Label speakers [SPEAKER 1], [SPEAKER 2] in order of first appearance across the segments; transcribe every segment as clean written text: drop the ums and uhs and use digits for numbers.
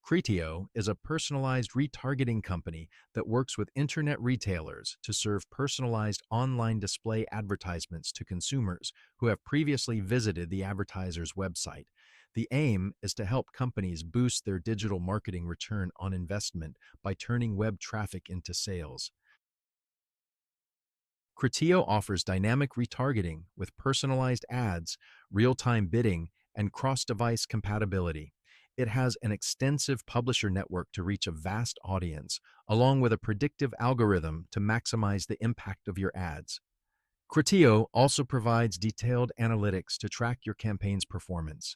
[SPEAKER 1] Criteo is a personalized retargeting company that works with internet retailers to serve personalized online display advertisements to consumers who have previously visited the advertiser's website. The aim is to help companies boost their digital marketing return on investment by turning web traffic into sales. Criteo offers dynamic retargeting with personalized ads, real-time bidding, and cross-device compatibility. It has an extensive publisher network to reach a vast audience, along with a predictive algorithm to maximize the impact of your ads. Criteo also provides detailed analytics to track your campaign's performance.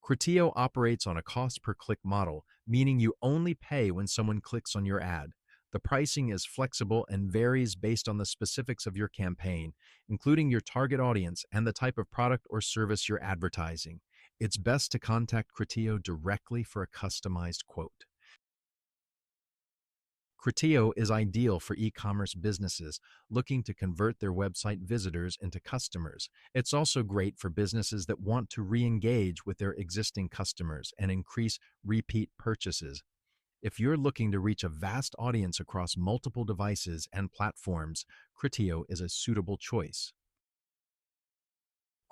[SPEAKER 1] Criteo operates on a cost-per-click model, meaning you only pay when someone clicks on your ad. The pricing is flexible and varies based on the specifics of your campaign, including your target audience and the type of product or service you're advertising. It's best to contact Criteo directly for a customized quote. Criteo is ideal for e-commerce businesses looking to convert their website visitors into customers. It's also great for businesses that want to re-engage with their existing customers and increase repeat purchases. If you're looking to reach a vast audience across multiple devices and platforms, Criteo is a suitable choice.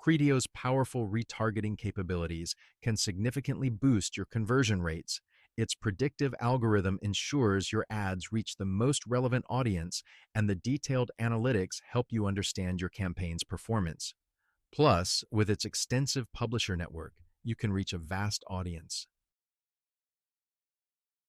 [SPEAKER 1] Criteo's powerful retargeting capabilities can significantly boost your conversion rates. Its predictive algorithm ensures your ads reach the most relevant audience, and the detailed analytics help you understand your campaign's performance. Plus, with its extensive publisher network, you can reach a vast audience.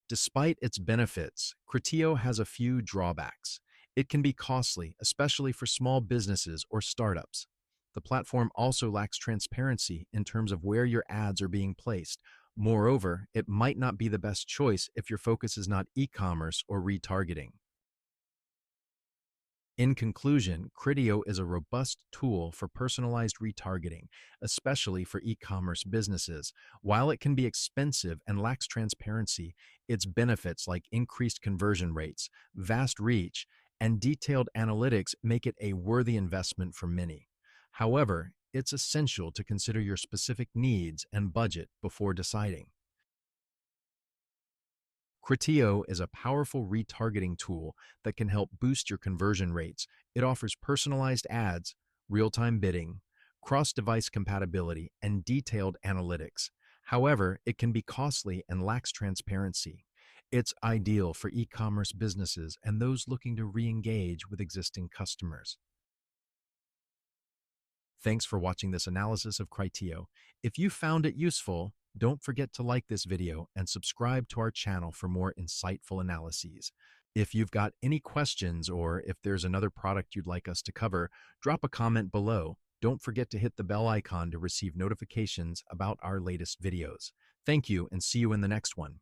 [SPEAKER 1] Despite its benefits, Criteo has a few drawbacks. It can be costly, especially for small businesses or startups. The platform also lacks transparency in terms of where your ads are being placed. Moreover, it might not be the best choice if your focus is not e-commerce or retargeting. In conclusion, Criteo is a robust tool for personalized retargeting, especially for e-commerce businesses. While it can be expensive and lacks transparency, its benefits like increased conversion rates, vast reach, and detailed analytics make it a worthy investment for many. However, it's essential to consider your specific needs and budget before deciding. Criteo is a powerful retargeting tool that can help boost your conversion rates. It offers personalized ads, real-time bidding, cross-device compatibility, and detailed analytics. However, it can be costly and lacks transparency. It's ideal for e-commerce businesses and those looking to re-engage with existing customers. Thanks for watching this analysis of Criteo. If you found it useful, don't forget to like this video and subscribe to our channel for more insightful analyses. If you've got any questions or if there's another product you'd like us to cover, drop a comment below. Don't forget to hit the bell icon to receive notifications about our latest videos. Thank you and see you in the next one.